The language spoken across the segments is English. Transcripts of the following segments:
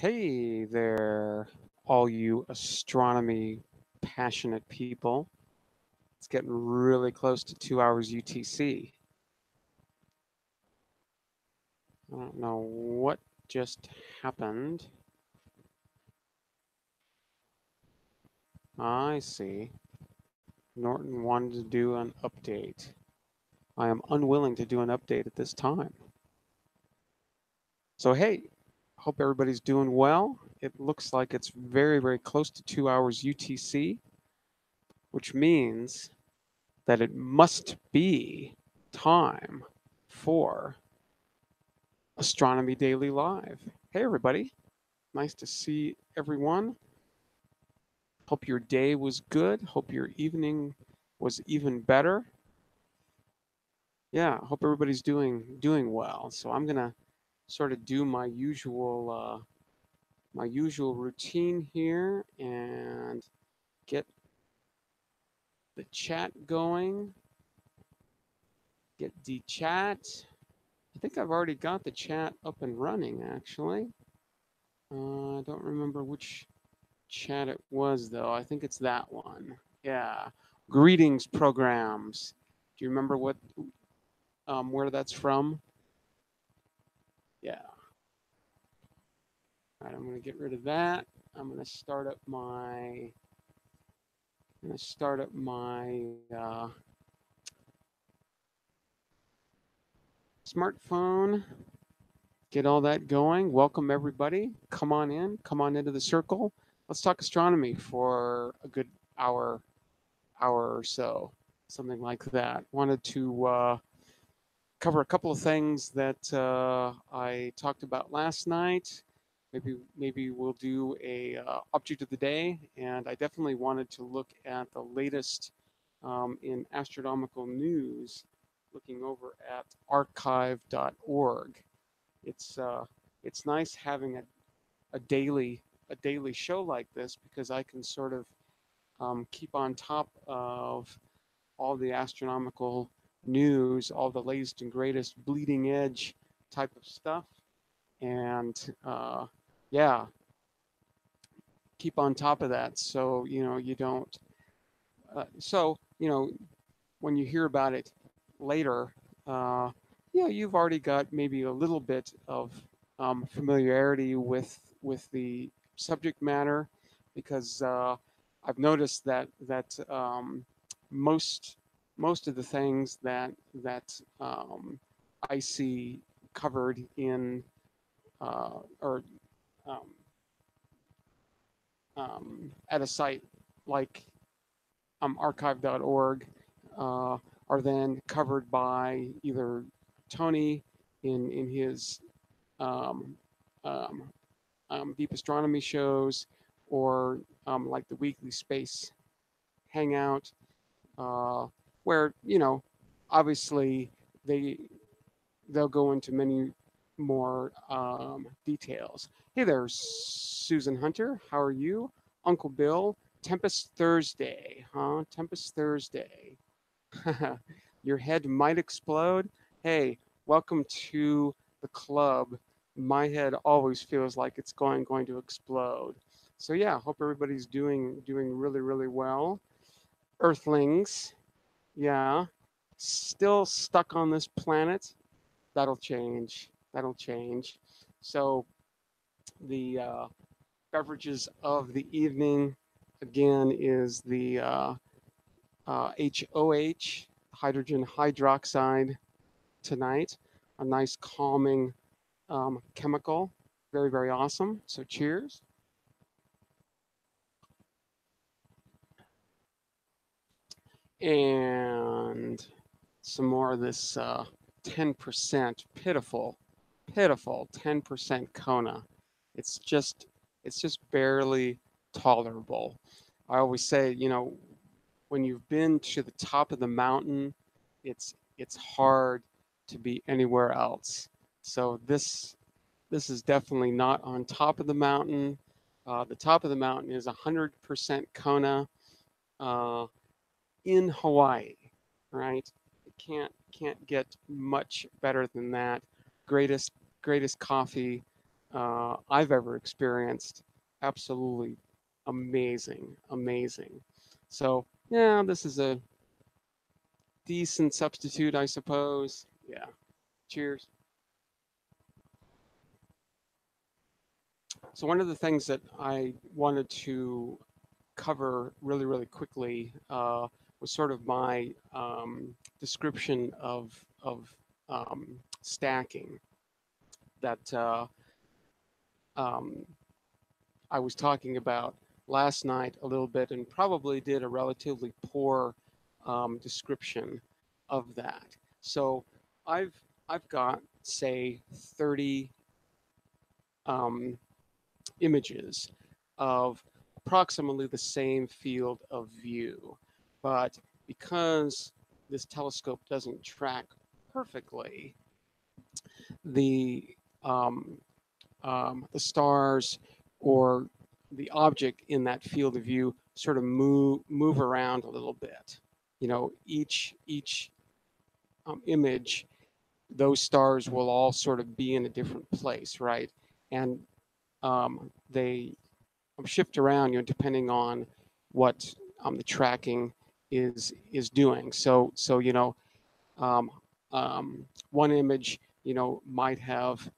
Hey there, all you astronomy passionate people. It's getting really close to 2 hours UTC. I don't know what just happened. I see. Norton wanted to do an update. I am unwilling to do an update at this time. So, hey, hope everybody's doing well. It looks like it's very, very close to 2 hours UTC, which means that it must be time for Astronomy Daily Live. Hey, everybody. Nice to see everyone. Hope your day was good. Hope your evening was even better. Yeah, hope everybody's doing well. So I'm gonna sort of do my usual routine here and get the chat going. Get the chat. I think I've already got the chat up and running actually. I don't remember which chat it was though. I think it's that one. Yeah. Greetings programs. Do you remember what where that's from? Yeah. All right, I'm gonna get rid of that. I'm gonna start up my smartphone. Get all that going. Welcome everybody. Come on in. Come on into the circle. Let's talk astronomy for a good hour or so, something like that. Wanted to cover a couple of things that I talked about last night. Maybe we'll do a object of the day, and I definitely wanted to look at the latest in astronomical news, looking over at archive.org. It's uh, it's nice having a daily show like this because I can sort of keep on top of all the astronomical news, all the latest and greatest bleeding edge type of stuff, and yeah, keep on top of that. So you don't. When you hear about it later, uh, you've already got maybe a little bit of familiarity with the subject matter, because I've noticed that most most of the things that I see covered in or um, at a site like archive.org uh, are then covered by either Tony in his um, um, deep astronomy shows, or like the weekly space hangout, uh, where obviously they they'll go into many more details. Hey there, Susan Hunter. How are you? Uncle Bill. Tempest Thursday, huh? Tempest Thursday. Your head might explode. Hey, welcome to the club. My head always feels like it's going to explode. So yeah, hope everybody's doing really really well. Earthlings, yeah, still stuck on this planet. That'll change. That'll change. So the beverages of the evening again is the HOH, hydrogen hydroxide tonight. A nice calming chemical. Very, very awesome. So cheers. And some more of this 10% pitiful 10% Kona. It's just it's just barely tolerable. I always say, when you've been to the top of the mountain, it's hard to be anywhere else. So this is definitely not on top of the mountain. The top of the mountain is 100% Kona uh, in Hawaii, right? It can't get much better than that. Greatest coffee I've ever experienced. Absolutely amazing, amazing. So yeah, this is a decent substitute, I suppose. Yeah. Cheers. So one of the things that I wanted to cover really, really quickly was sort of my description of stacking that um, I was talking about last night a little bit, and probably did a relatively poor description of that. So I've I've got say 30 um, images of approximately the same field of view. But because this telescope doesn't track perfectly, the um, the stars or the object in that field of view sort of move around a little bit. You know, each image, those stars will all sort of be in a different place, right? And they shift around, you know, depending on what the tracking is doing. So you know, um, one image, you know, might have,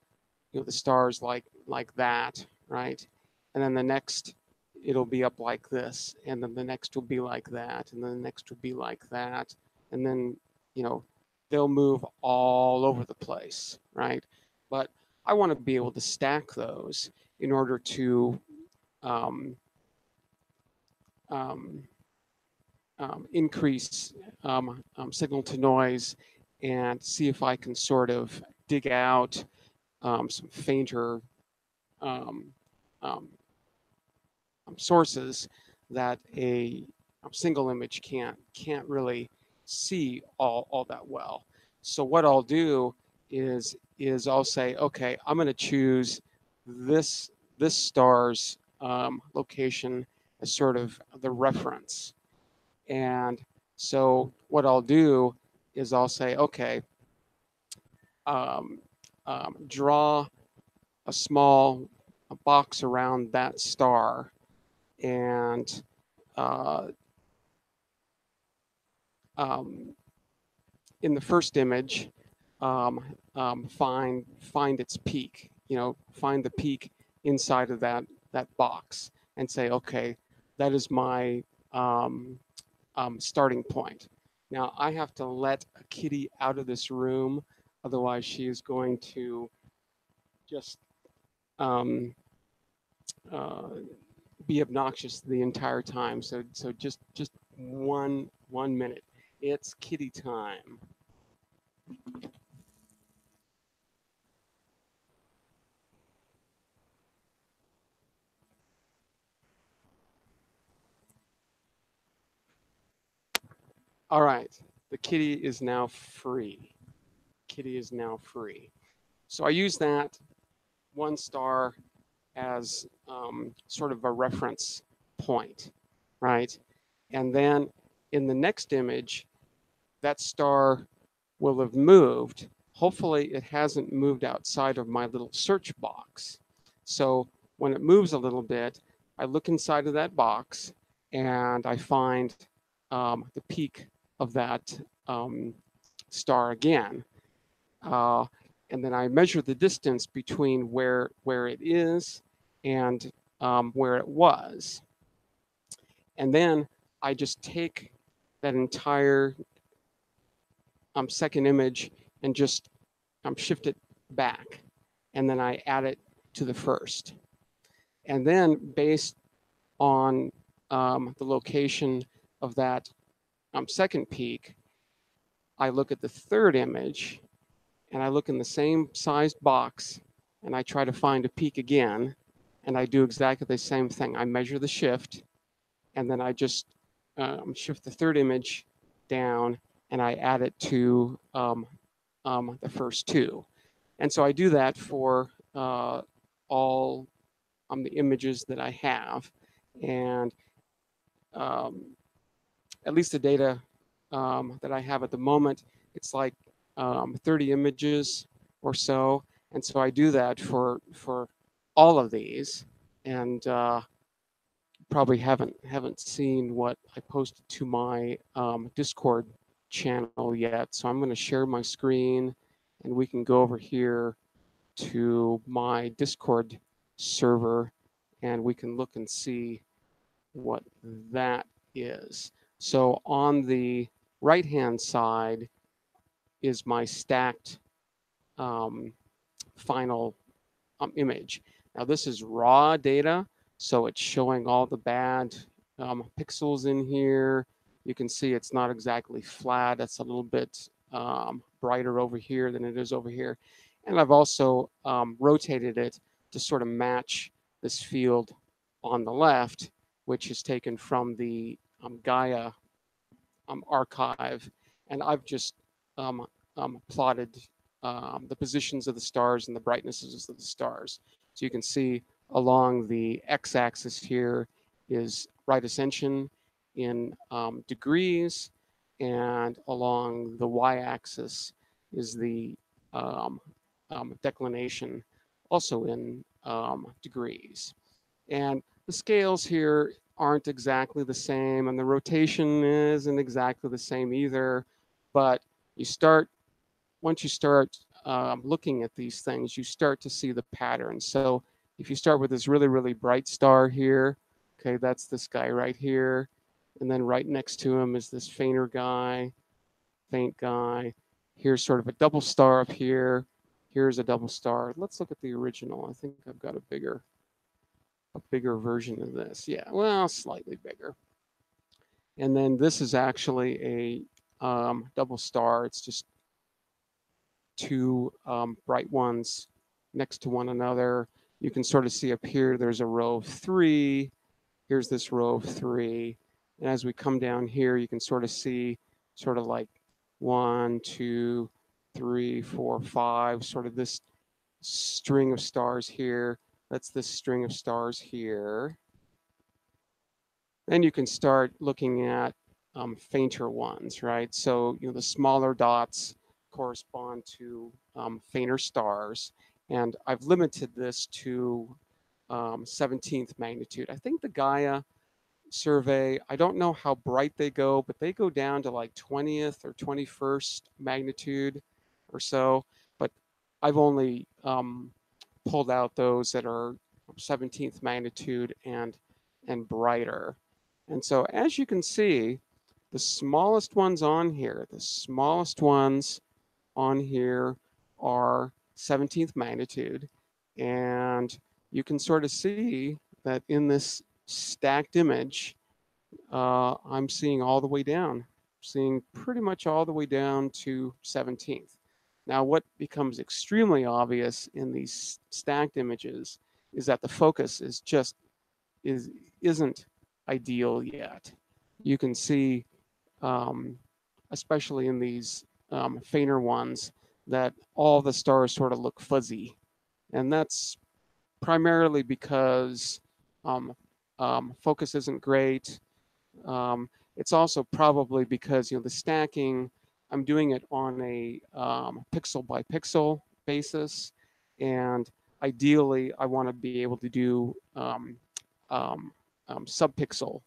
you know, the stars like that, right? And then the next, it'll be up like this, and then the next will be like that, and then the next will be like that, and then, you know, they'll move all over the place, right? But I want to be able to stack those in order to um, um, increase signal to noise and see if I can sort of dig out some fainter um, um, sources that a single image can't really see all that well. So what I'll do is I'll say, okay, I'm going to choose this star's location as sort of the reference. And so what I'll do is I'll say, okay, um, draw a small box around that star, and uh, um, in the first image, find its peak. You know, find the peak inside of that box, and say, okay, that is my starting point. Now I have to let a kitty out of this room, otherwise she is going to just um, uh, be obnoxious the entire time. So just one minute. It's kitty time. All right, the kitty is now free. Kitty is now free. So I use that one star as sort of a reference point, right? And then in the next image, that star will have moved. Hopefully it hasn't moved outside of my little search box. So when it moves a little bit, I look inside of that box and I find the peak of that star again. Uh, and then I measure the distance between where it is and where it was. And then I just take that entire second image and just shift it back. And then I add it to the first. And then based on the location of that second peak, I look at the third image and I look in the same sized box and I try to find a peak again. And I do exactly the same thing. I measure the shift and then I just shift the third image down and I add it to the first two. And so I do that for all the images that I have. And um, at least the data that I have at the moment, it's like 30 images or so. And so I do that for all of these, and probably haven't seen what I posted to my Discord channel yet. So I'm going to share my screen, and we can go over here to my Discord server, and we can look and see what that is. So on the right-hand side is my stacked final image. Now this is raw data, so it's showing all the bad pixels in here. You can see it's not exactly flat. It's a little bit brighter over here than it is over here. And I've also rotated it to sort of match this field on the left, which is taken from the Gaia archive. And I've just plotted the positions of the stars and the brightnesses of the stars. So you can see along the x-axis here is right ascension in degrees, and along the y-axis is the declination, also in degrees. And the scales here aren't exactly the same, and the rotation isn't exactly the same either. But once you start looking at these things, you start to see the pattern. So if you start with this really, really bright star here, okay, that's this guy right here. And then right next to him is this fainter guy, faint guy. Here's sort of a double star up here. Here's a double star. Let's look at the original. I think I've got a bigger version of this. Yeah, well, slightly bigger. And then this is actually a double star. It's just two bright ones next to one another. You can sort of see up here, there's a row of three. Here's this row of three. And as we come down here, you can sort of see sort of like 1, 2, 3, 4, 5, sort of this string of stars here. That's this string of stars here. Then you can start looking at fainter ones, right? So, the smaller dots correspond to fainter stars. And I've limited this to 17th magnitude. I think the Gaia survey, I don't know how bright they go, but they go down to like 20th or 21st magnitude or so. But I've only pulled out those that are 17th magnitude and brighter. And so as you can see, the smallest ones on here, are 17th magnitude. And you can sort of see that in this stacked image, I'm seeing all the way down, seeing pretty much all the way down to 17th. Now, what becomes extremely obvious in these stacked images is that the focus isn't ideal yet. You can see, especially in these fainter ones, that all the stars sort of look fuzzy, and that's primarily because focus isn't great. It's also probably because the stacking, I'm doing it on a pixel by pixel basis, and ideally I want to be able to do subpixel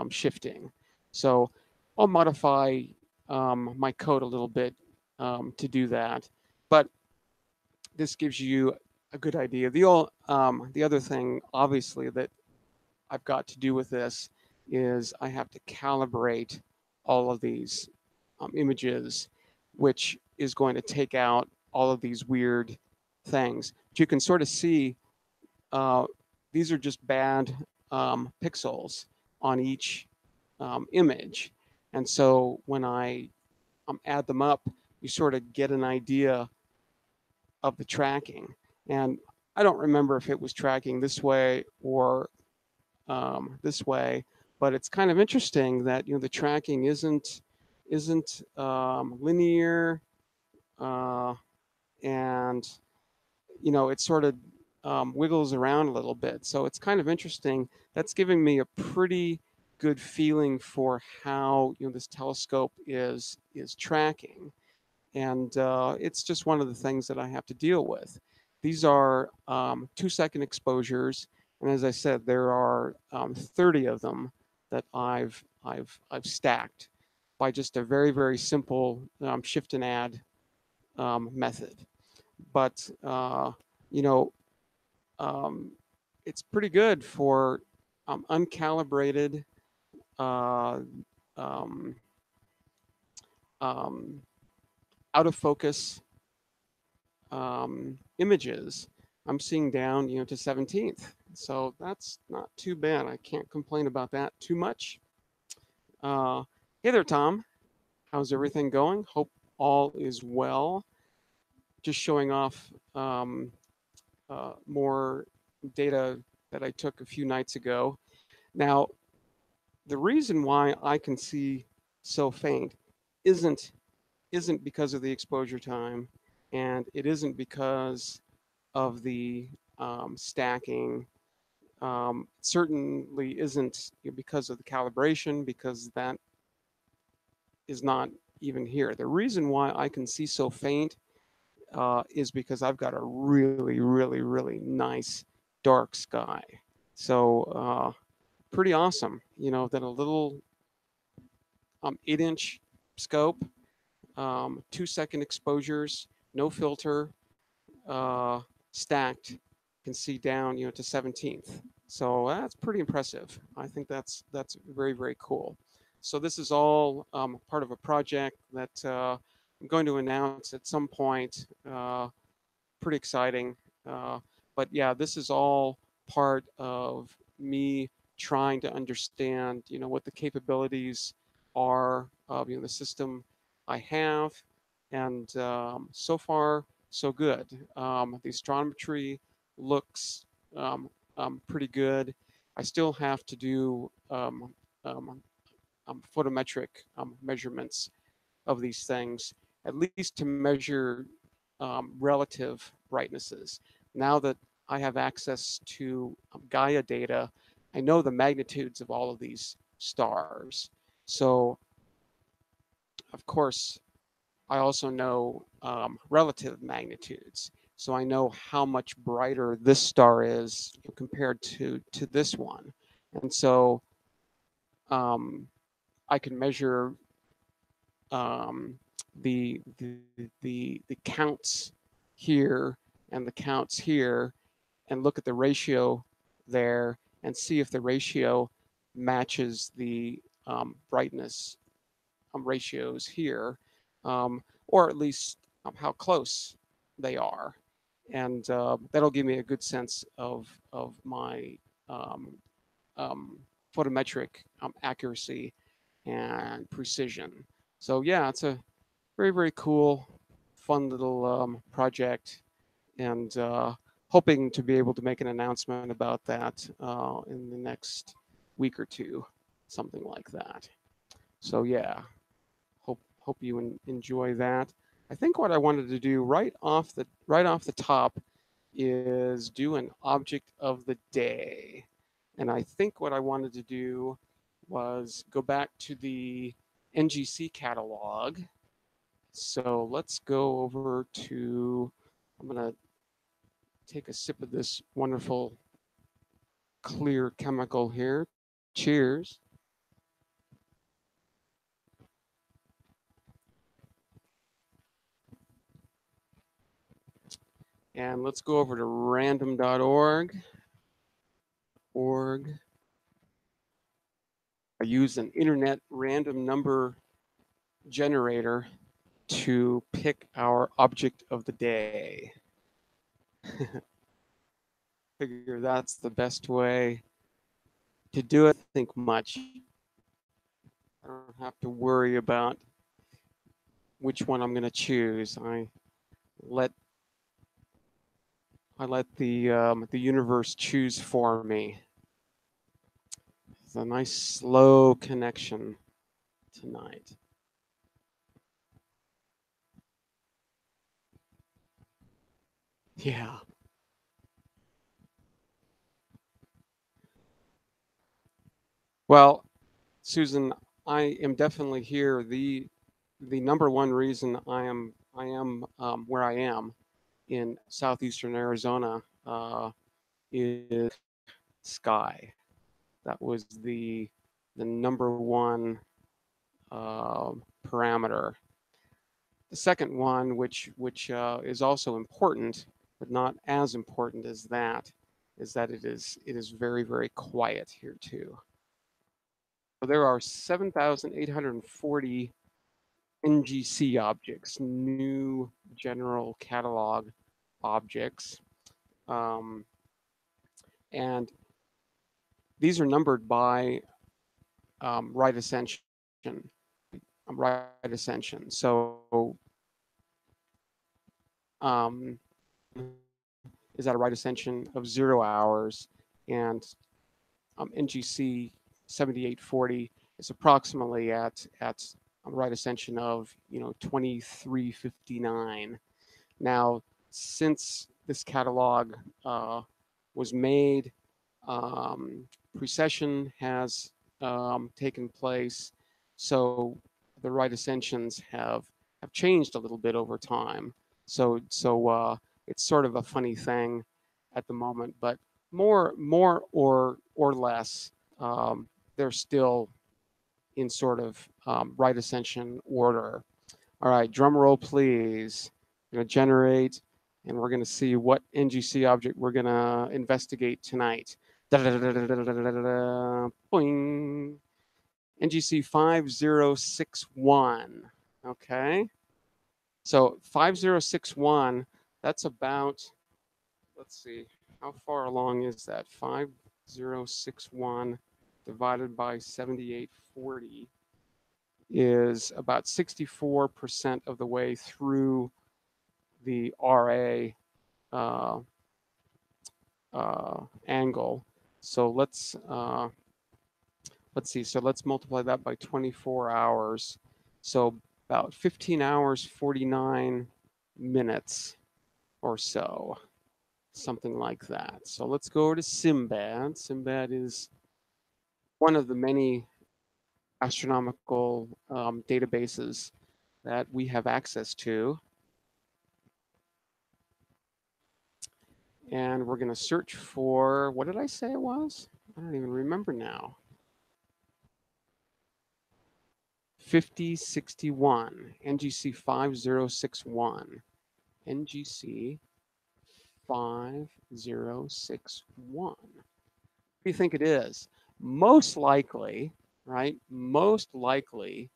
shifting. So I'll modify my code a little bit to do that, but this gives you a good idea. The other thing, obviously, that I've got to do with this is I have to calibrate all of these images, which is going to take out all of these weird things. But you can sort of see these are just bad pixels on each image. And so when I add them up, you sort of get an idea of the tracking. And I don't remember if it was tracking this way or this way, but it's kind of interesting that the tracking isn't linear, and it sort of wiggles around a little bit. So it's kind of interesting. That's giving me a pretty good feeling for how this telescope is tracking, and it's just one of the things that I have to deal with. these are 2-second exposures, and as I said, there are 30 of them that I've stacked by just a very very simple shift and add method. But you know, um, it's pretty good for uncalibrated uh, um, um, out of focus images. I'm seeing down, to 17th. So that's not too bad. I can't complain about that too much. Uh, hey there, Tom. How's everything going? Hope all is well. Just showing off more data that I took a few nights ago. Now, the reason why I can see so faint isn't isn't because of the exposure time, and it isn't because of the stacking. Certainly isn't because of the calibration, because that is not even here. The reason why I can see so faint is because I've got a really, really, really nice dark sky. So pretty awesome, that a little 8-inch scope, 2-second exposures, no filter, uh, stacked, can see down, to 17th. So that's pretty impressive. I think that's very very cool. So this is all part of a project that I'm going to announce at some point. Pretty exciting. Uh, but yeah, this is all part of me trying to understand, what the capabilities are of the system I have, and so far so good. The astrometry looks pretty good. I still have to do um, photometric measurements of these things, at least to measure relative brightnesses. Now that I have access to Gaia data, I know the magnitudes of all of these stars. So, of course, I also know relative magnitudes. So I know how much brighter this star is compared to this one. And so um, I can measure um, the counts here and the counts here, and look at the ratio there and see if the ratio matches the brightness ratios here, or at least how close they are, and that'll give me a good sense of my um, um, photometric accuracy and precision. So yeah, it's a very very cool, fun little project, and hoping to be able to make an announcement about that in the next week or two, something like that. So yeah, hope you enjoy that. I think what I wanted to do right off the top is do an object of the day. And I think what I wanted to do was go back to the NGC catalog. So let's go over to, I'm going to take a sip of this wonderful clear chemical here. Cheers. And let's go over to random.org. Org. I use an internet random number generator to pick our object of the day. Figure that's the best way to do it. Think much. I don't have to worry about which one I'm going to choose. Let I let the universe choose for me. It's a nice slow connection tonight. Yeah. Well, Susan, I am definitely here. The number one reason I am where I am in southeastern Arizona is sky. That was the number one parameter. The second one, which is also important, but not as important as that, is that it is very, very quiet here too. So there are 7,840 NGC objects, new general catalog objects, um, and these are numbered by right ascension. Right ascension. So um, is at a right ascension of 0 hours, and NGC 7840 is approximately at a right ascension of 2359. Now, since this catalog was made, precession has taken place, so the right ascensions have changed a little bit over time. So it's sort of a funny thing at the moment, but more or less, they're still in sort of right ascension order. All right, drum roll, please. I'm going to generate, and we're going to see what NGC object we're going to investigate tonight. Boing. NGC 5061. Okay. So 5061, that's about, let's see, how far along is that? 5061 divided by 7840 is about 64% of the way through the RA uh, angle. So let's see. So let's multiply that by 24 hours. So about 15 hours, 49 minutes or so, something like that. So let's go over to Simbad. Simbad is one of the many astronomical databases that we have access to. And we're going to search for, what did I say it was? I don't even remember now. 5061, NGC 5061. NGC 5061. What do you think it is? Most likely, right? Most likely,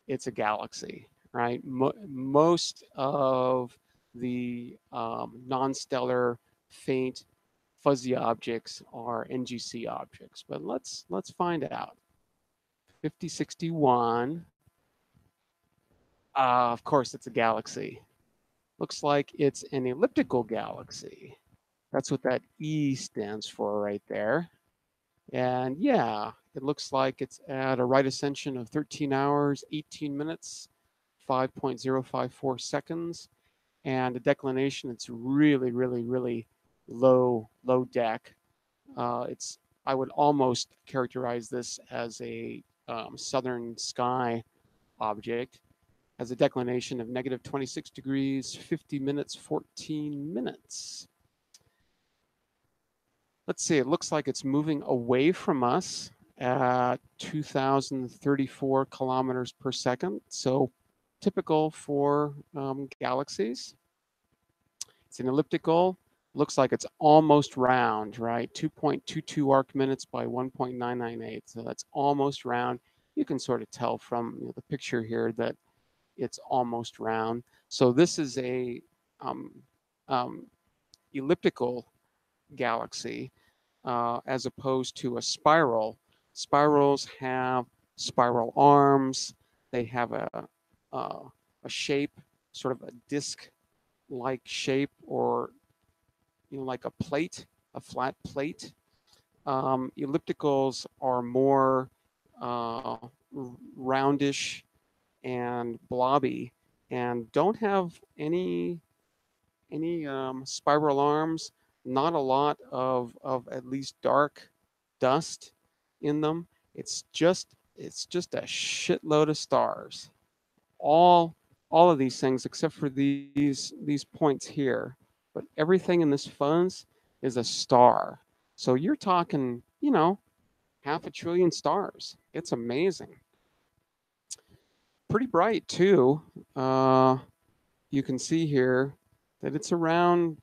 it's a galaxy, right? Most of the non-stellar, faint, fuzzy objects are NGC objects. But let's find out. 5061. Of course, it's a galaxy. Looks like it's an elliptical galaxy. That's what that E stands for right there. And yeah, it looks like it's at a right ascension of 13 hours, 18 minutes, 5.054 seconds. And a declination, it's really, really, really low deck. I would almost characterize this as a southern sky object. Has a declination of negative 26 degrees, 50 minutes, 14 minutes. Let's see, it looks like it's moving away from us at 2,034 kilometers per second. So typical for galaxies. It's an elliptical. Looks like it's almost round, right? 2.22 arc minutes by 1.998. So that's almost round. You can sort of tell from the picture here that it's almost round. So this is a elliptical galaxy as opposed to a spiral. Spirals have spiral arms. They have a shape, sort of a disc-like shape, or like a plate, a flat plate. Ellipticals are more roundish and blobby, and don't have any spiral arms. Not a lot of at least dark dust in them. It's just a shitload of stars. All of these things except for these points here. but everything in this fuzz is a star. So you're talking, half a trillion stars. It's amazing. Pretty bright too. Uh, you can see here that it's around,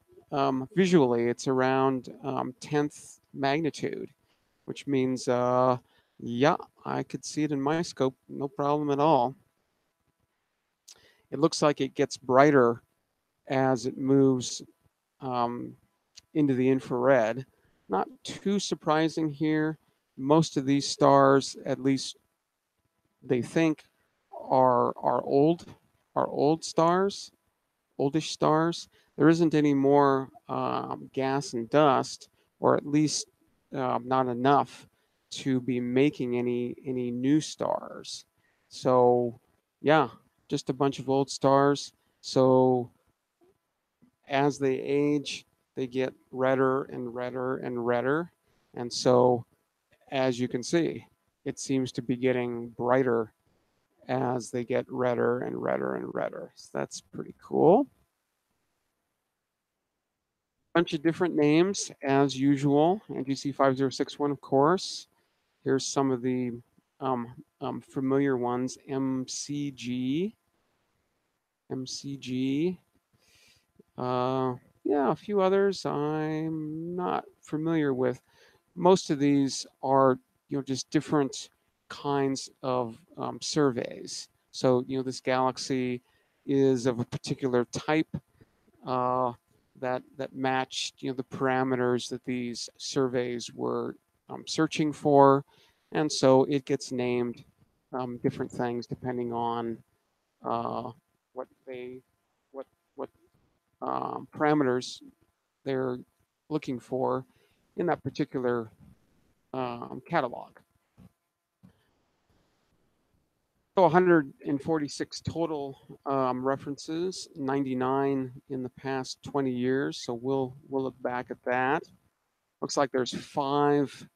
visually, it's around 10th magnitude, which means, yeah, I could see it in my scope, no problem at all. It looks like it gets brighter as it moves um, into the infrared. Not too surprising here. Most of these stars, at least they think, are old stars, oldish stars. There isn't any more gas and dust, or at least not enough to be making any new stars. So, yeah, just a bunch of old stars. So as they age, they get redder and redder and redder, and so as you can see, it seems to be getting brighter as they get redder and redder and redder. So that's pretty cool. Bunch of different names as usual. NGC 5061, of course. Here's some of the familiar ones. MCG. Uh, yeah, a few others I'm not familiar with. Most of these are, just different kinds of surveys. So, this galaxy is of a particular type uh, that matched, the parameters that these surveys were searching for, and so it gets named different things depending on uh, what they what parameters they're looking for in that particular catalog. So 146 total references, 99 in the past 20 years. So we'll look back at that. Looks like there's 5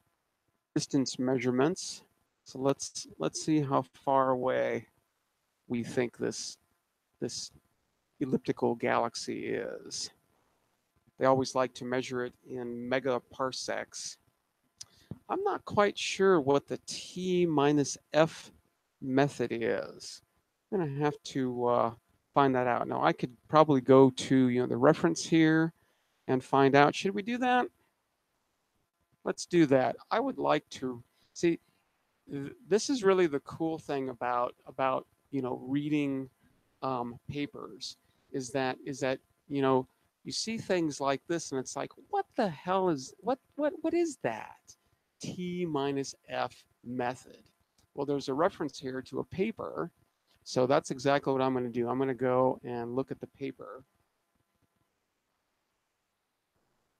distance measurements. So let's see how far away we think this elliptical galaxy is. They always like to measure it in megaparsecs. I'm not quite sure what the T minus F method is. I'm gonna have to find that out. Now I could probably go to the reference here and find out. Should we do that? Let's do that. I would like to see. This is really the cool thing about reading papers is that you know you see things like this and it's like, what the hell is what is that T minus F method? Well, there's a reference here to a paper, so that's exactly what I'm going to do. I'm going to go and look at the paper,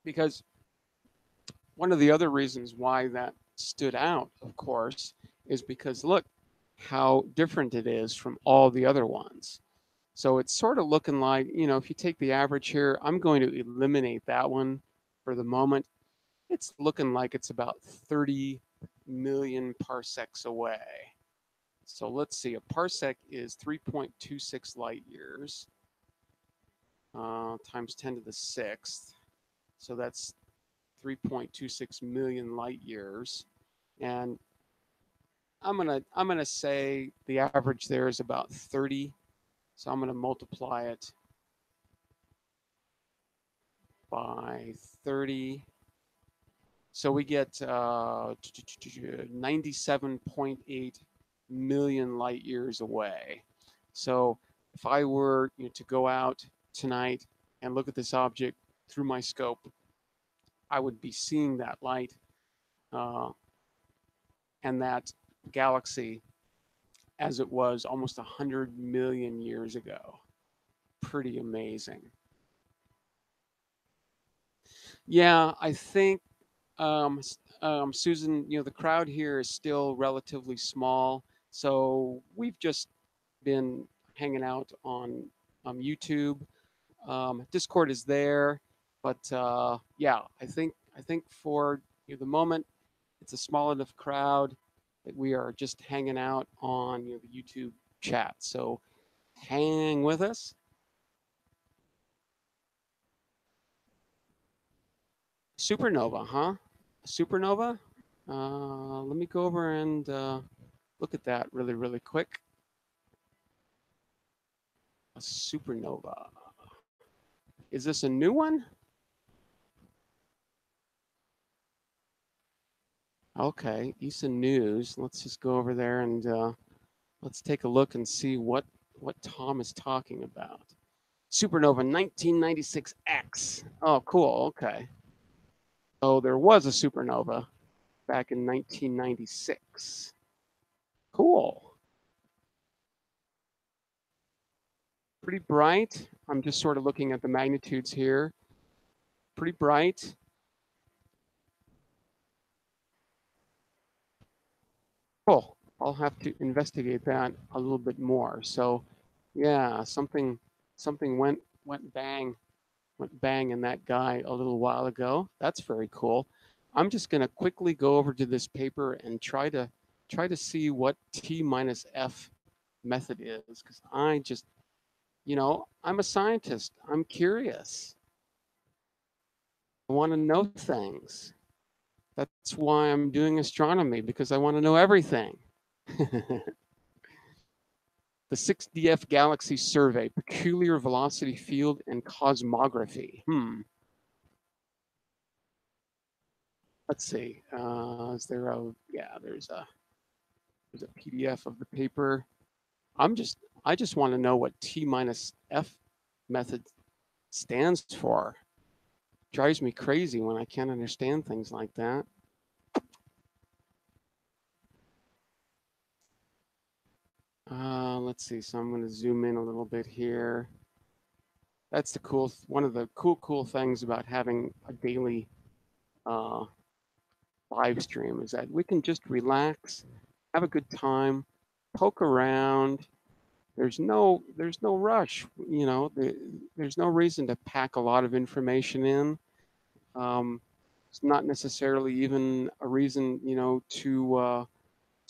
because one of the other reasons why that stood out, of course, is because look how different it is from all the other ones. So it's sort of looking like, if you take the average here, I'm going to eliminate that one for the moment. It's looking like it's about 30 million parsecs away. So let's see, a parsec is 3.26 light years times 10 to the sixth. So that's 3.26 million light years. And I'm gonna say the average there is about 30. So I'm gonna multiply it by 30. So we get 97.8 million light years away. So if I were to go out tonight and look at this object through my scope, I would be seeing that light uh, and that galaxy as it was almost 100 million years ago. Pretty amazing. Yeah, I think, Susan, the crowd here is still relatively small. So we've just been hanging out on YouTube. Discord is there, but yeah, I think for the moment, it's a small enough crowd that we are just hanging out on the YouTube chat. So hang with us. Supernova, huh? Supernova? Let me go over and look at that really, really quick. A supernova. Is this a new one? Okay, ESA News. Let's just go over there and let's take a look and see what Tom is talking about. Supernova 1996X. Oh, cool. Okay. So there was a supernova back in 1996. Cool. Pretty bright. I'm just sort of looking at the magnitudes here. Pretty bright. Cool. I'll have to investigate that a little bit more. So, yeah, something went bang in that guy a little while ago. That's very cool. I'm just going to quickly go over to this paper and try to see what T minus F method is because I just, I'm a scientist. I'm curious. I want to know things. That's why I'm doing astronomy because I want to know everything. The 6DF Galaxy Survey, Peculiar Velocity Field and Cosmography. Let's see. Is there a, yeah, there's a PDF of the paper. I just want to know what T minus F method stands for. Drives me crazy when I can't understand things like that. Let's see. So I'm going to zoom in a little bit here. That's one of the cool things about having a daily uh, live stream is that we can just relax, have a good time, poke around. There's no rush. There's no reason to pack a lot of information in. It's not necessarily even a reason, to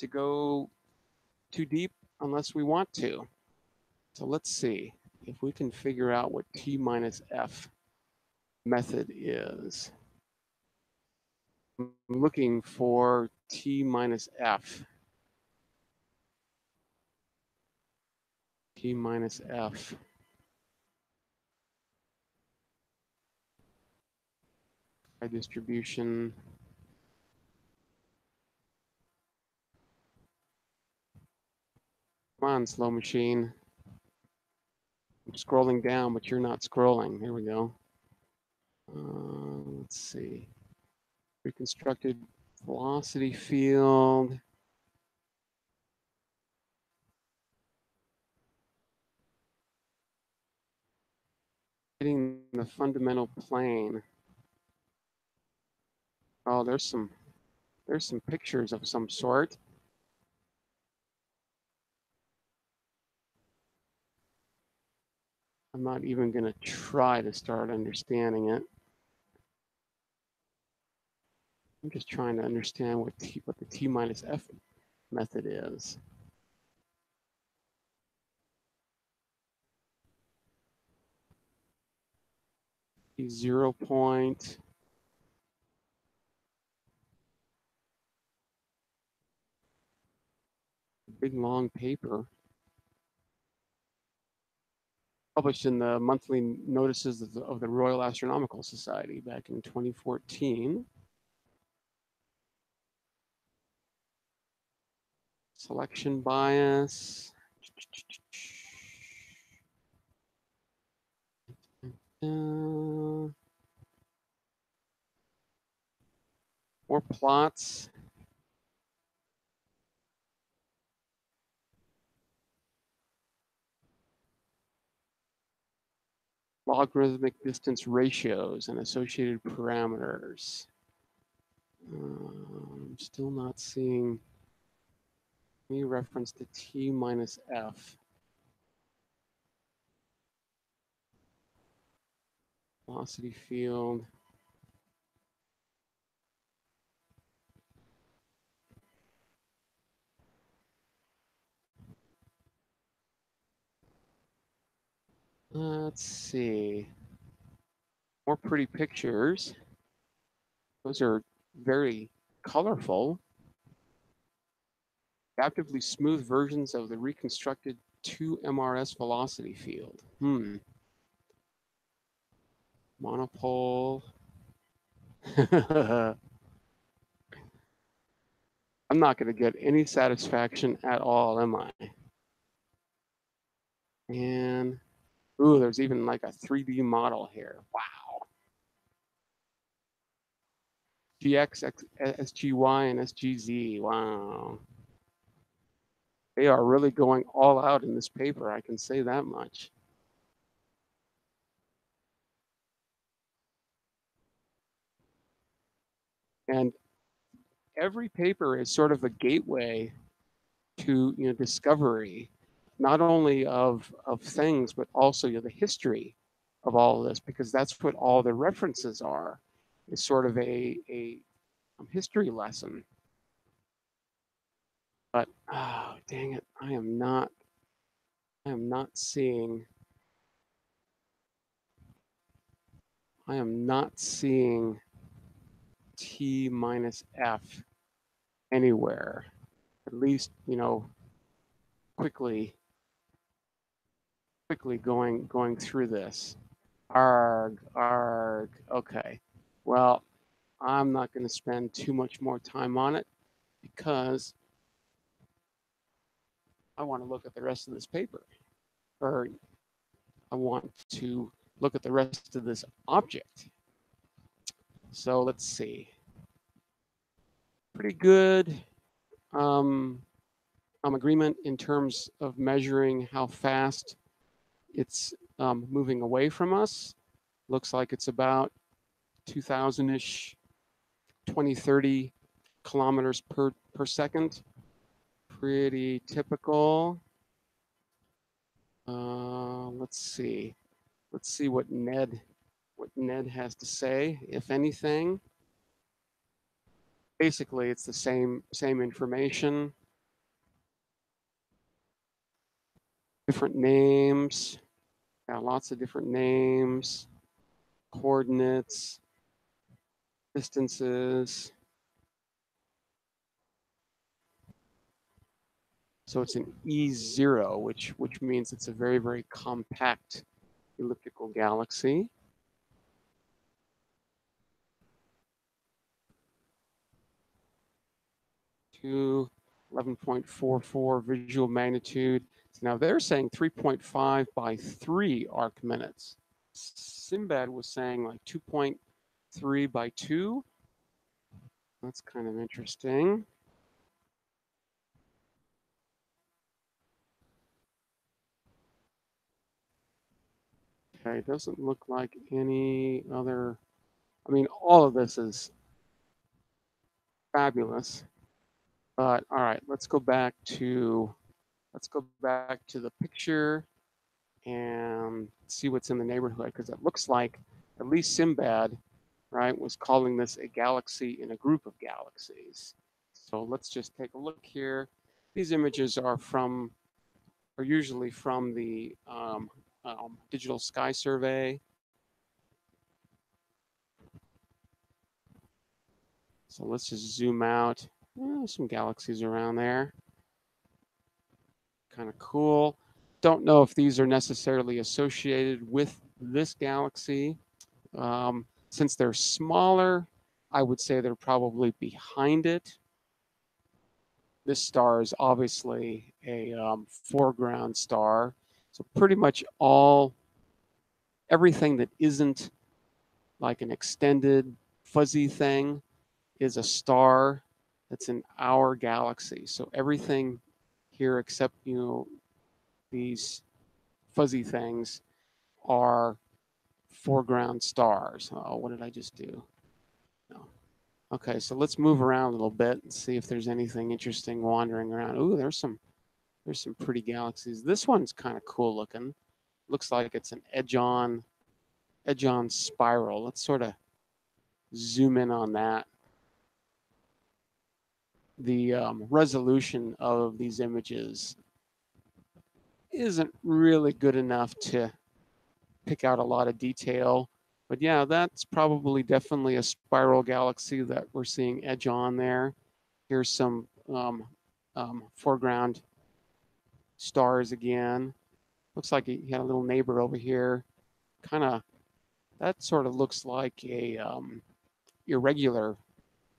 go too deep unless we want to. So let's see if we can figure out what T minus F method is. I'm looking for T minus F. T minus F. By distribution. Come on, slow machine. I'm scrolling down, but you're not scrolling. Here we go. Let's see. Reconstructed velocity field. Hitting the fundamental plane. Oh, there's some pictures of some sort. I'm not even going to try to start understanding it. I'm just trying to understand what the T minus F method is. The 0 point. Big long paper published in the monthly notices of the Royal Astronomical Society back in 2014. Selection bias. More plots. Logarithmic distance ratios and associated parameters. I'm still not seeing any reference to T minus F. Velocity field. Let's see. More pretty pictures. Those are very colorful, adaptively smooth versions of the reconstructed 2 MRS velocity field. Monopole. I'm not going to get any satisfaction at all, am I? And, ooh, there's even like a 3D model here. Wow. GX, SGY, and SGZ. Wow. They are really going all out in this paper, I can say that much. And every paper is sort of a gateway to discovery, not only of things, but also the history of all of this, because that's what all the references are. Is sort of a history lesson. But oh dang it, I am not seeing T minus F anywhere. At least quickly going through this. Arg, arg. Okay. Well, I'm not going to spend too much more time on it because I want to look at the rest of this paper, or I want to look at the rest of this object. So let's see. Pretty good agreement in terms of measuring how fast it's moving away from us. Looks like it's about 2,000-ish, 20, 30 kilometers per second. Pretty typical. Let's see. Let's see what Ned has to say, if anything. Basically, it's the same information. Different names. Got lots of different names, coordinates, distances. So it's an E0, which means it's a very, very compact elliptical galaxy. To 11.44 visual magnitude. Now they're saying 3.5 by 3 arc minutes. Simbad was saying like 2.3 by 2. That's kind of interesting. Okay, it doesn't look like any other. I mean, all of this is fabulous. But all right, let's go back to the picture and see what's in the neighborhood, because it looks like at least Simbad, right, was calling this a galaxy in a group of galaxies. So let's just take a look here. These images are usually from the Digital Sky Survey. So let's just zoom out. Some galaxies around there. Kind of cool. Don't know if these are necessarily associated with this galaxy. Since they're smaller, I would say they're probably behind it. This star is obviously a foreground star. So pretty much everything that isn't like an extended fuzzy thing is a star that's in our galaxy. So everything here except these fuzzy things are foreground stars. Oh, what did I just do? No. Okay, so let's move around a little bit and see if there's anything interesting wandering around. Ooh, there's some pretty galaxies. This one's kind of cool looking. Looks like it's an edge-on spiral. Let's sort of zoom in on that. The resolution of these images isn't really good enough to pick out a lot of detail, But yeah, that's probably definitely a spiral galaxy that we're seeing edge on there. Here's some foreground stars again. Looks like he had a little neighbor over here. Kind of, that sort of looks like a irregular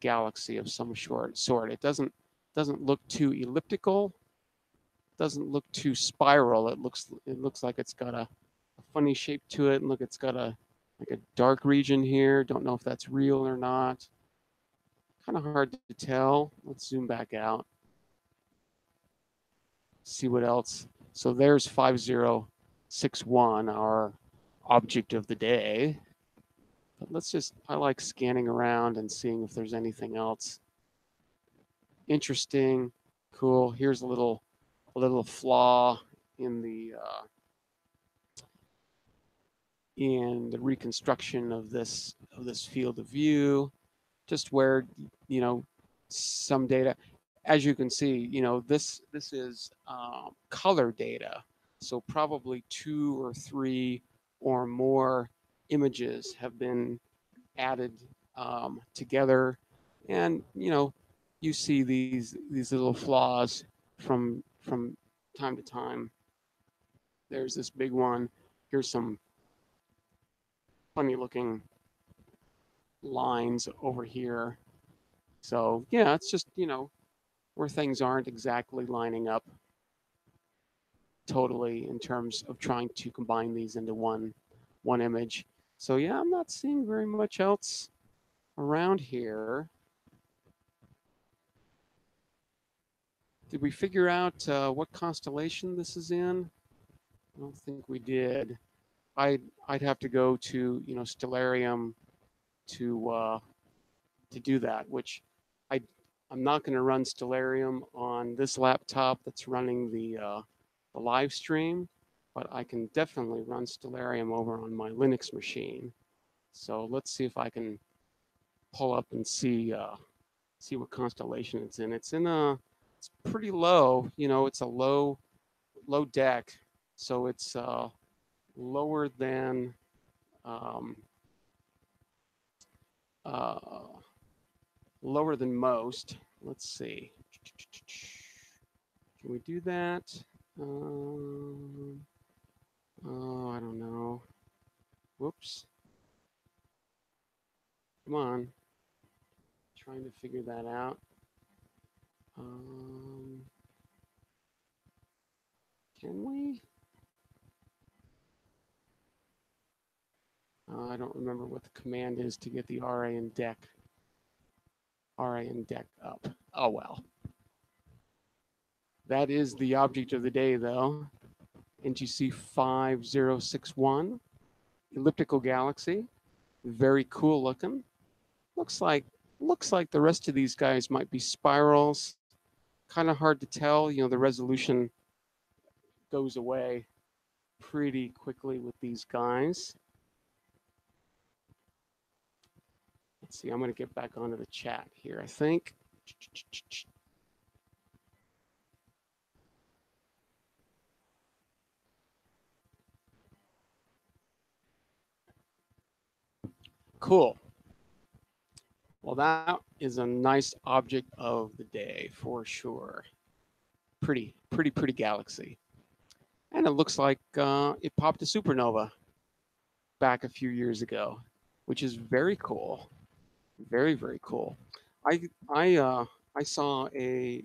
galaxy of some sort. It doesn't look too elliptical. Doesn't look too spiral. It looks like it's got a funny shape to it. And look, it's got a like a dark region here. Don't know if that's real or not. Kind of hard to tell. Let's zoom back out. See what else. So there's 5061, our object of the day. But I like scanning around and seeing if there's anything else interesting, cool. Here's a little flaw in the reconstruction of this field of view, just where some data, as you can see, this is color data, so probably 2 or 3 or more images have been added together, and you see these little flaws from time to time. There's this big one. Here's some funny looking lines over here. So yeah, it's just where things aren't exactly lining up totally in terms of trying to combine these into one image. So yeah, I'm not seeing very much else around here. Did we figure out what constellation this is in? I don't think we did. I'd have to go to Stellarium to do that, which I I'm not going to run Stellarium on this laptop that's running the live stream, but I can definitely run Stellarium over on my Linux machine. So let's see if I can pull up and see what constellation it's in. It's pretty low. It's a low deck, so it's lower than um, uh, most. Let's see. Can we do that? Oh, I don't know. Whoops. Come on. Trying to figure that out. Can we? I don't remember what the command is to get the RA and deck up. Oh well. That is the object of the day, though. NGC 5061, elliptical galaxy, very cool looking. Looks like the rest of these guys might be spirals. Kind of hard to tell. The resolution goes away pretty quickly with these guys. Let's see. I'm going to get back onto the chat here, I think. Cool. Well, that is a nice object of the day for sure. Pretty galaxy. And it looks like it popped a supernova back a few years ago, which is very cool. Very, very cool. I saw a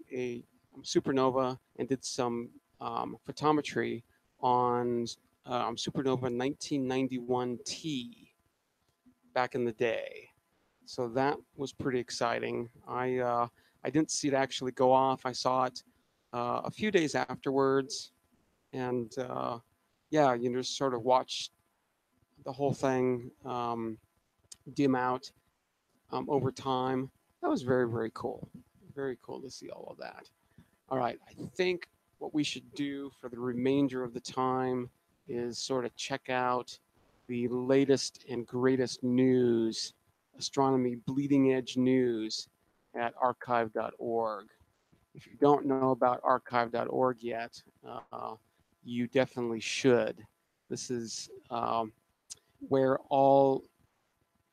supernova and did some photometry on supernova 1991T back in the day. So that was pretty exciting. I didn't see it actually go off. I saw it a few days afterwards, and yeah, just sort of watch the whole thing dim out over time. That was very, very cool. Very cool to see all of that. All right, I think what we should do for the remainder of the time is sort of check out the latest and greatest news, astronomy bleeding edge news at archive.org. If you don't know about archive.org yet, you definitely should. This is where all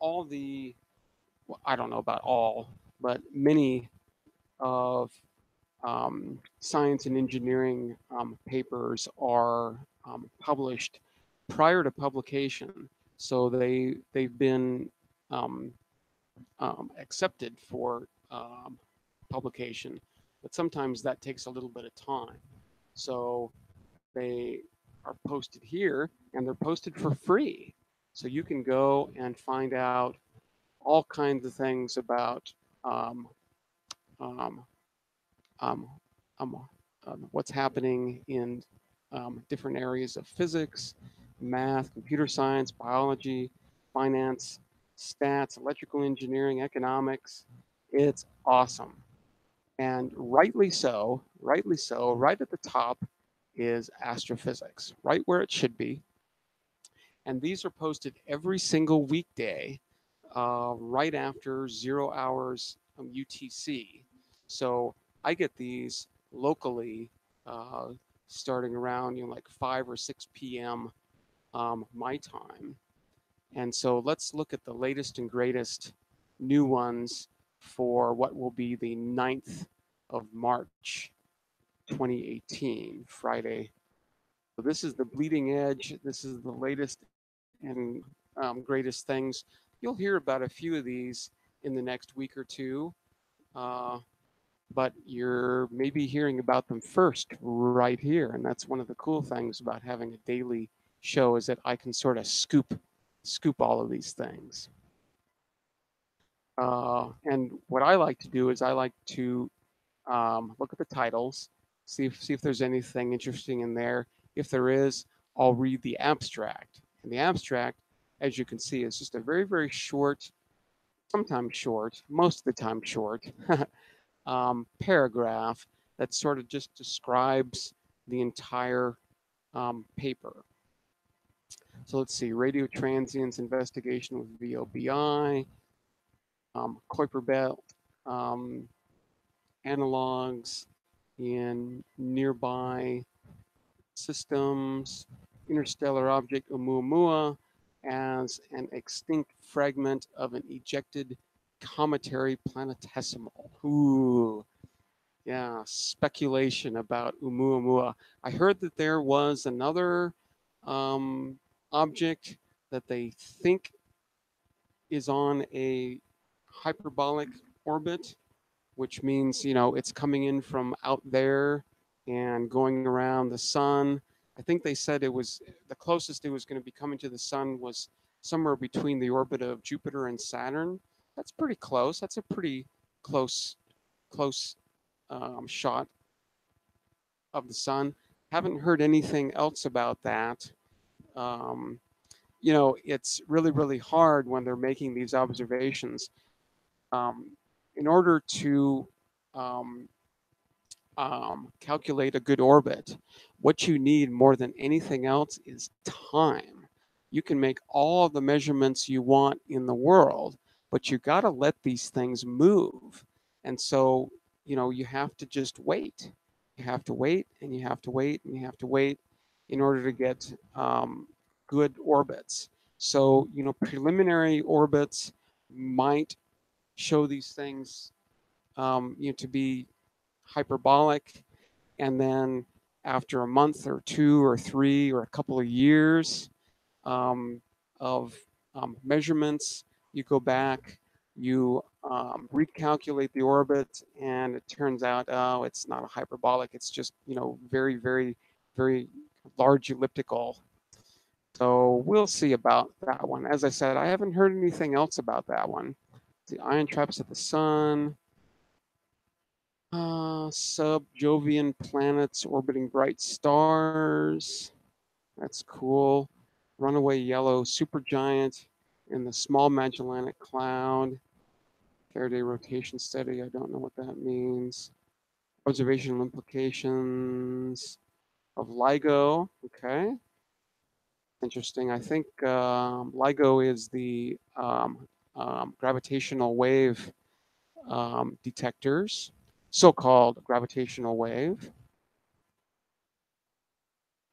all the, well, I don't know about all, but many of science and engineering papers are published prior to publication, so they've been um, accepted for publication, but sometimes that takes a little bit of time. So they are posted here, and they're posted for free. So you can go and find out all kinds of things about um, um, um, um, what's happening in different areas of physics, math, computer science, biology, finance, stats, electrical engineering, economics. It's awesome. And rightly so, right at the top is astrophysics, right where it should be. And these are posted every single weekday, right after 0 hours UTC. So I get these locally, uh, starting around like 5 or 6 p.m. My time. And so let's look at the latest and greatest new ones for what will be the 9th of March, 2018, Friday. So this is the bleeding edge. This is the latest and greatest things. You'll hear about a few of these in the next week or two, uh, but you're maybe hearing about them first right here. And that's one of the cool things about having a daily show is that I can sort of scoop all of these things. And what I like to do is I like to look at the titles, see if there's anything interesting in there. If there is, I'll read the abstract. And the abstract, as you can see, is just a very short, sometimes short, most of the time short, paragraph that sort of just describes the entire paper. So let's see, radio transients investigation with VOBI, Kuiper belt um, analogs in nearby systems, interstellar object Oumuamua as an extinct fragment of an ejected cometary planetesimal. Ooh, yeah, speculation about Oumuamua. I heard that there was another um, object that they think is on a hyperbolic orbit, which means, it's coming in from out there and going around the sun. I think they said it was the closest it was going to be coming to the sun was somewhere between the orbit of Jupiter and Saturn. That's pretty close. That's a pretty close shot of the sun. Haven't heard anything else about that. Um, it's really hard when they're making these observations. Um, in order to um, calculate a good orbit, what you need more than anything else is time. You can make all the measurements you want in the world, but you got to let these things move. And so, you have to just wait. You have to wait and you have to wait and you have to wait in order to get good orbits. So, preliminary orbits might show these things, to be hyperbolic, and then after a month or two or three or a couple of years um, of measurements, you go back, you recalculate the orbit, and it turns out, oh, it's not a hyperbolic. It's just, very large elliptical. So we'll see about that one. As I said, I haven't heard anything else about that one. The ion traps at the sun. Sub-Jovian planets orbiting bright stars. That's cool. Runaway yellow supergiant in the small Magellanic Cloud. Faraday rotation study. I don't know what that means. Observational implications of LIGO. Okay. Interesting. I think LIGO is the gravitational wave detectors, so-called gravitational wave.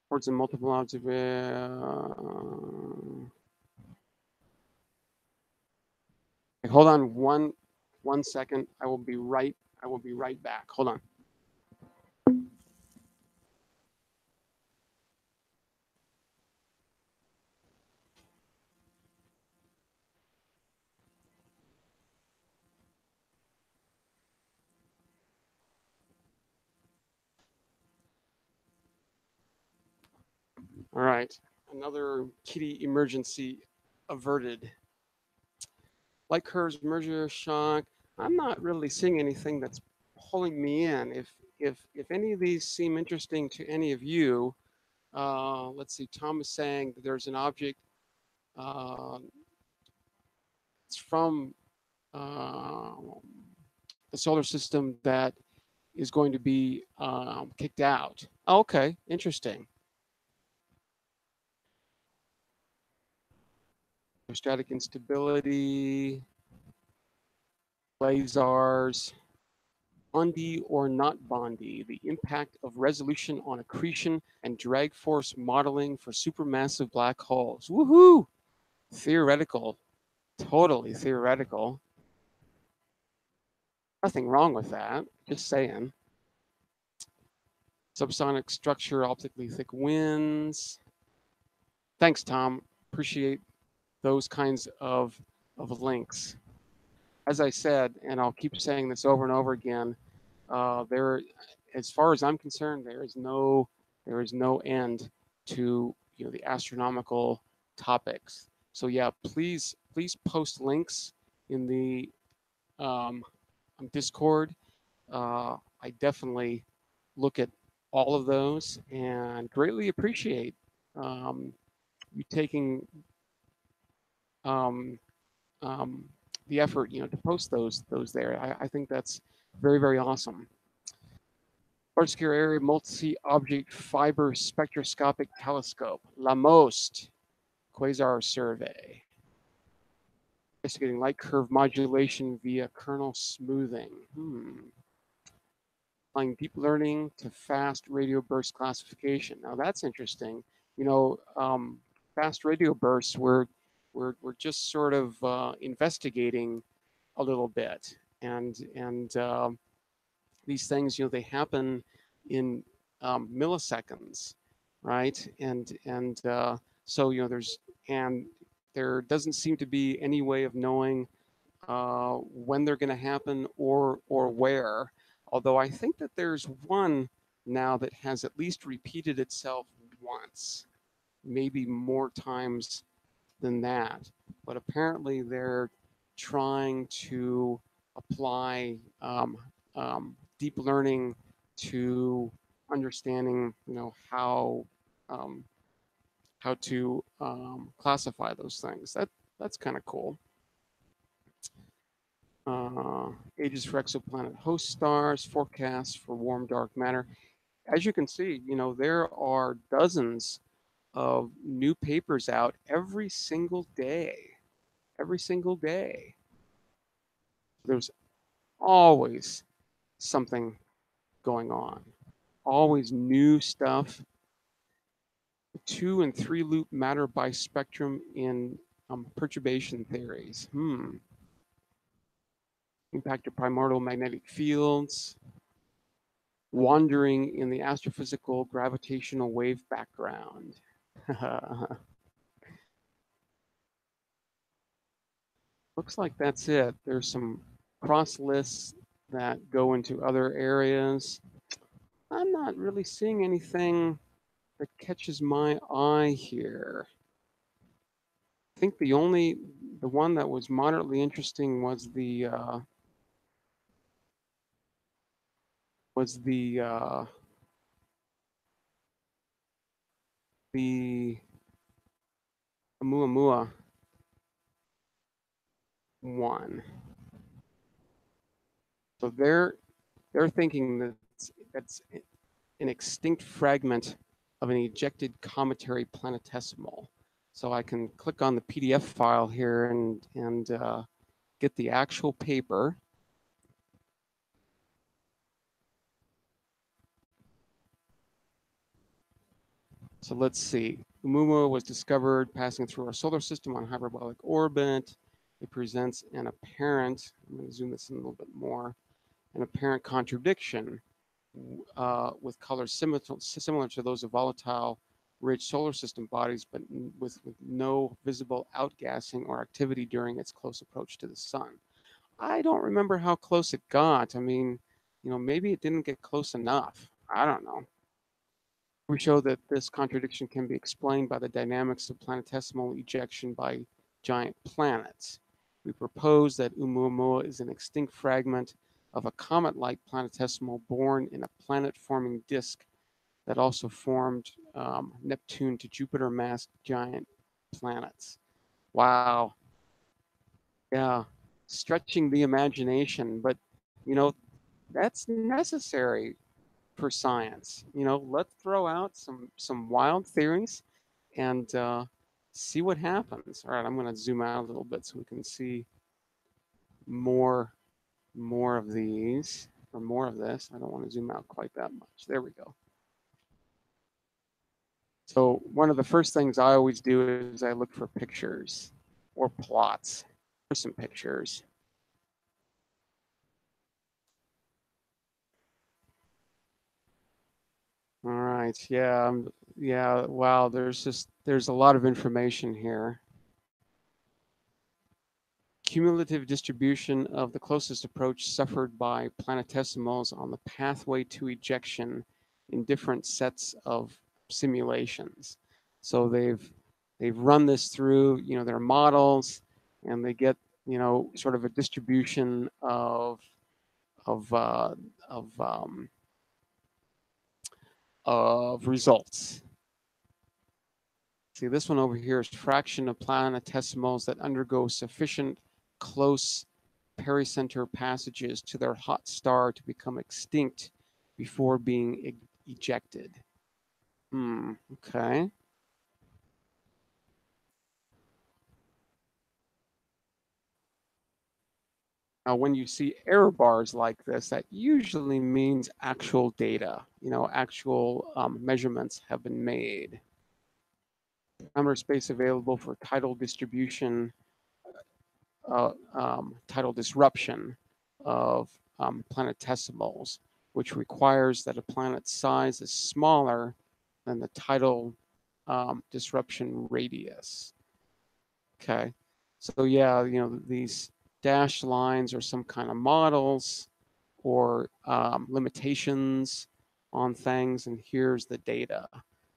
Towards a multiple observation. Hold on one second. I will be right back. Hold on. All right. Another kitty emergency averted. Light curves, merger, shock. I'm not really seeing anything that's pulling me in. If any of these seem interesting to any of you, let's see. Tom is saying that there's an object. Uh, it's from uh, the solar system that is going to be kicked out. Oh, okay, interesting. Static instability, quasars, bondy or not bondy, the impact of resolution on accretion and drag force modeling for supermassive black holes. Woohoo! Theoretical, totally theoretical. Nothing wrong with that. Just saying. Subsonic structure, optically thick winds. Thanks, Tom. Appreciate those kinds of links. As I said, and I'll keep saying this over and over again, there, as far as I'm concerned, there is no end to the astronomical topics. So yeah, please post links in the um, Discord. I definitely look at all of those and greatly appreciate um, you taking um, um, the effort, to post those there. I think that's very awesome. Large scale area multi object fiber spectroscopic telescope, LAMOST quasar survey, investigating light curve modulation via kernel smoothing. Applying deep learning to fast radio burst classification. Now that's interesting. Fast radio bursts, we're just sort of investigating a little bit, and these things, they happen in milliseconds, right? And so there doesn't seem to be any way of knowing when they're going to happen or where. Although I think that there's one now that has at least repeated itself once, maybe more times than that. But apparently they're trying to apply deep learning to understanding, um, how to classify those things. That's kind of cool. Ages for exoplanet host stars, forecasts for warm dark matter. As you can see, there are dozens of new papers out every single day. Every single day. There's always something going on, always new stuff. 2 and 3 loop matter bispectrum in perturbation theories. Impact of primordial magnetic fields, wandering in the astrophysical gravitational wave background. Looks like that's it. There's some cross lists that go into other areas. I'm not really seeing anything that catches my eye here. I think the one that was moderately interesting was the the Oumuamua one. So they're thinking that that's an extinct fragment of an ejected cometary planetesimal. So I can click on the PDF file here and get the actual paper. So let's see. Oumuamua was discovered passing through our solar system on hyperbolic orbit. it presents an apparent, I'm going to zoom this in a little bit more, an apparent contradiction with colors similar to those of volatile rich solar system bodies, but with no visible outgassing or activity during its close approach to the sun. I don't remember how close it got. I mean, maybe it didn't get close enough. I don't know. We show that this contradiction can be explained by the dynamics of planetesimal ejection by giant planets. We propose that Oumuamua is an extinct fragment of a comet-like planetesimal born in a planet-forming disk that also formed Neptune to Jupiter-massed giant planets. Wow. Yeah. Stretching the imagination, but that's necessary for science. Let's throw out some wild theories and see what happens. All right, I'm going to zoom out a little bit so we can see more more of these or more of this. I don't want to zoom out quite that much. There we go. So one of the first things I always do is I look for pictures or plots. Here's some pictures. All right. Yeah. Yeah. Wow. There's a lot of information here. Cumulative distribution of the closest approach suffered by planetesimals on the pathway to ejection in different sets of simulations. So they've run this through their models, and they get sort of a distribution of uh, of um, of results. See, this one over here is fraction of planetesimals that undergo sufficient close pericenter passages to their hot star to become extinct before being ejected. Okay. Now, when you see error bars like this, that usually means actual data, actual measurements have been made. Number space available for tidal distribution, tidal disruption of planetesimals, which requires that a planet's size is smaller than the tidal disruption radius. Okay, so yeah, these dashed lines are some kind of models or limitations on things, and here's the data.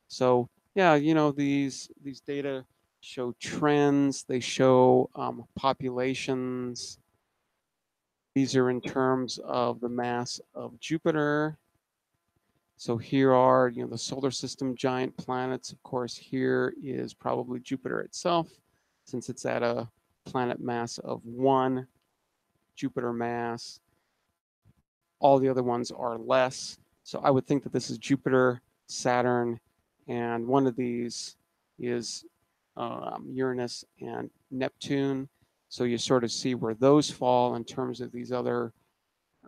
So yeah, these data show trends, they show populations. These are in terms of the mass of Jupiter. So here are, the solar system giant planets. Of course, here is probably Jupiter itself, since it's at a planet mass of 1 Jupiter mass. All the other ones are less. So I would think that this is Jupiter, Saturn, and one of these is Uranus and Neptune. So you sort of see where those fall in terms of these other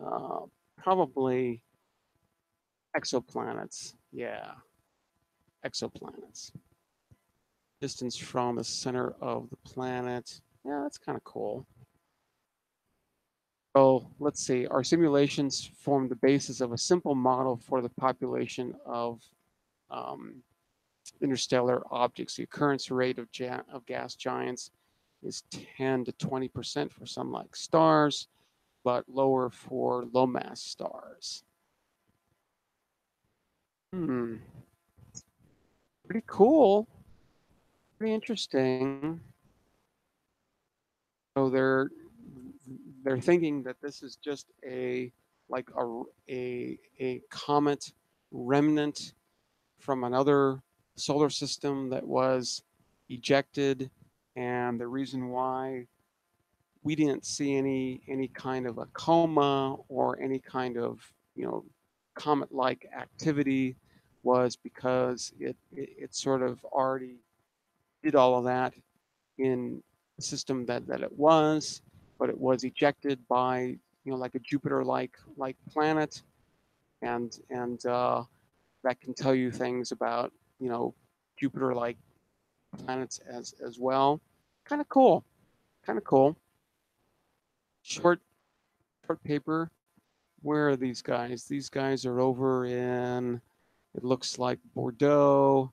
uh, probably exoplanets. Yeah, exoplanets. Distance from the center of the planet. Yeah, that's kind of cool. So let's see. Our simulations form the basis of a simple model for the population of um, interstellar objects. The occurrence rate of gas giants is 10 to 20% for some like stars, but lower for low mass stars. Hmm, pretty cool. Pretty interesting. So they're thinking that this is just like a comet remnant from another solar system that was ejected, and the reason why we didn't see any kind of a coma or any kind of comet-like activity was because it sort of already did all of that in the system that it was, but it was ejected by like a Jupiter-like planet, and that can tell you things about Jupiter-like planets as well. Kind of cool. Kind of cool. short paper. Where are these guys? These guys are over in, it looks like Bordeaux,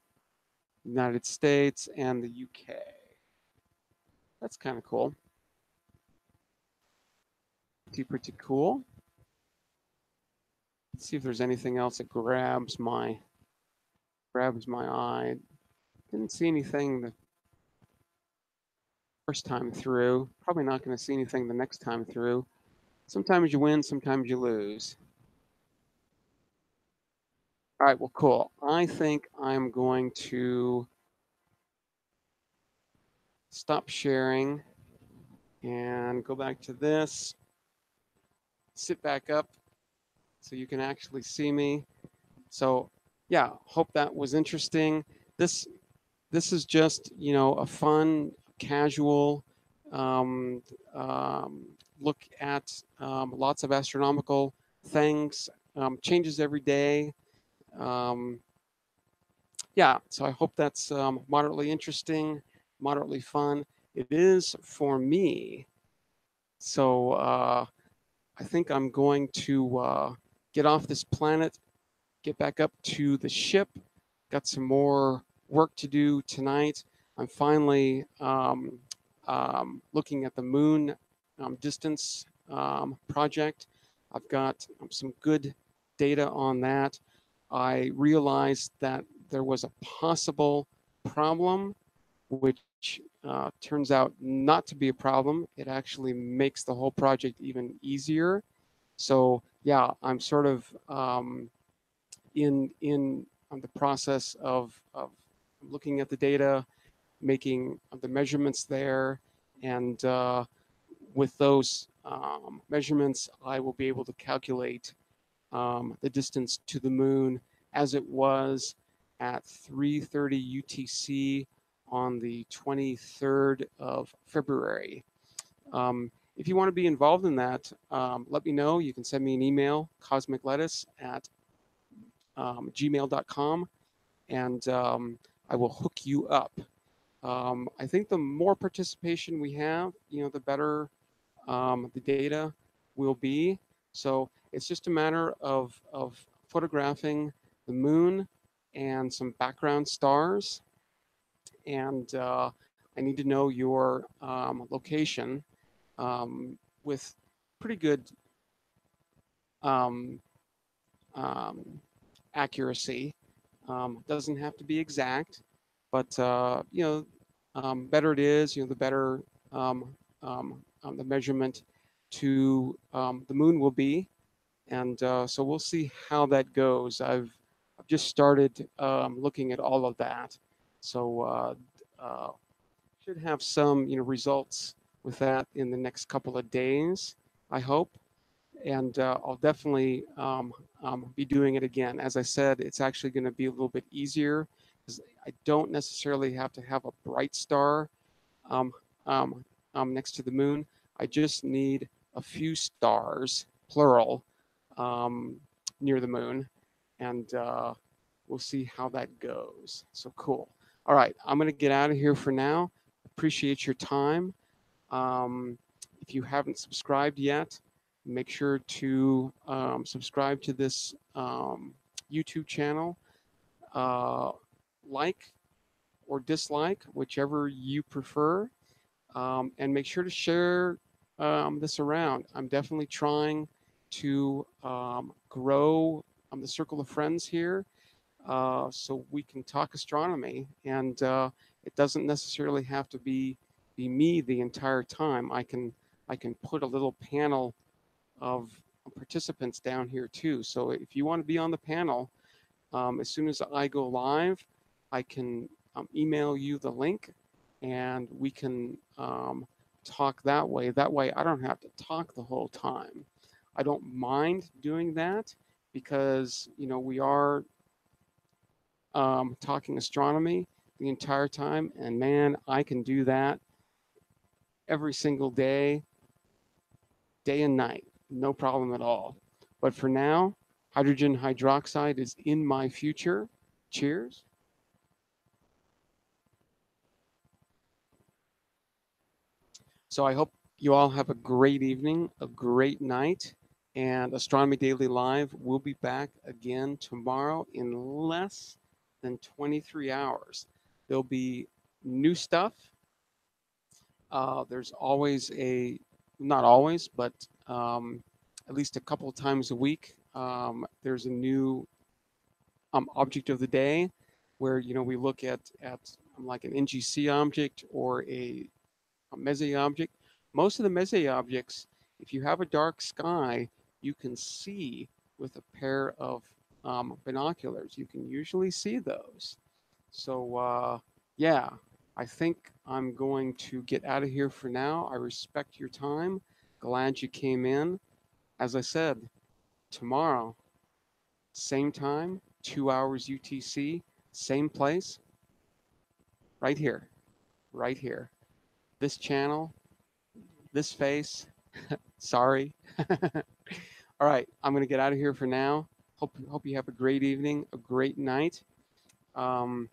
United States, and the UK. That's kind of cool. Pretty cool. Let's see if there's anything else that grabs my eye. Didn't see anything the first time through. Probably not going to see anything the next time through. Sometimes you win, sometimes you lose. All right, well, cool. I think I'm going to stop sharing and go back to this, sit back up so you can actually see me. So yeah, hope that was interesting. This is just, you know, a fun, casual um, look at lots of astronomical things, changes every day. Yeah, so I hope that's moderately interesting, moderately fun. It is for me. So I think I'm going to get off this planet, get back up to the ship. Got some more work to do tonight. I'm finally looking at the moon distance project. I've got some good data on that. I realized that there was a possible problem, which turns out not to be a problem. It actually makes the whole project even easier. So yeah, I'm sort of in the process of looking at the data, making the measurements there, and with those measurements, I will be able to calculate the distance to the moon as it was at 3:30 UTC on the 23rd of February. If you want to be involved in that, let me know. You can send me an email, cosmiclettuce@gmail.com, and I will hook you up. I think the more participation we have, you know, the better the data will be. So it's just a matter of photographing the moon and some background stars. And I need to know your location with pretty good um, um, accuracy. Doesn't have to be exact, but you know, better it is, you know, the better the measurement to the moon will be, and so we'll see how that goes. I've just started looking at all of that, so should have some, you know, results with that in the next couple of days, I hope. And I'll definitely be doing it again. As I said, it's actually going to be a little bit easier because I don't necessarily have to have a bright star um, next to the moon. I just need a few stars, plural, um, near the moon, and we'll see how that goes. So cool. All right, I'm going to get out of here for now. Appreciate your time. If you haven't subscribed yet, make sure to subscribe to this YouTube channel. Like or dislike, whichever you prefer, and make sure to share this around. I'm definitely trying to grow the circle of friends here so we can talk astronomy, and it doesn't necessarily have to be me the entire time. I can put a little panel of participants down here too. So if you want to be on the panel, as soon as I go live, I can email you the link, and we can talk that way. That way, I don't have to talk the whole time. I don't mind doing that because, you know, we are talking astronomy the entire time, and man, I can do that every single day, day and night, no problem at all. But for now, hydrogen hydroxide is in my future. Cheers. So I hope You all have a great evening, a great night, and Astronomy Daily Live will be back again tomorrow in less than 23 hours. There'll be new stuff. There's always not always, but at least a couple of times a week, there's a new object of the day where, we look at like an NGC object or a Messier object. Most of the Messier objects, if you have a dark sky, you can see with a pair of binoculars. You can usually see those. So, yeah, I think I'm going to get out of here for now. I respect your time. Glad you came in. As I said, tomorrow, same time, 2 hours UTC, same place, right here, right here. This channel, this face. Sorry. All right, I'm going to get out of here for now. Hope you have a great evening, a great night. Um,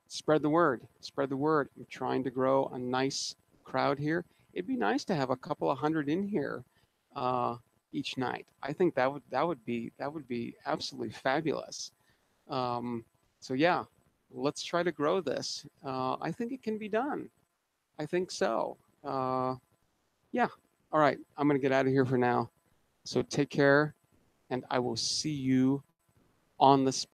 Spread the word. Spread the word. I'm trying to grow a nice crowd here. It'd be nice to have a couple of hundred in here uh, each night. I think that would be absolutely fabulous. Um, so yeah, let's try to grow this. I think it can be done. I think so. Yeah. All right. I'm gonna get out of here for now. So take care, and I will see you on the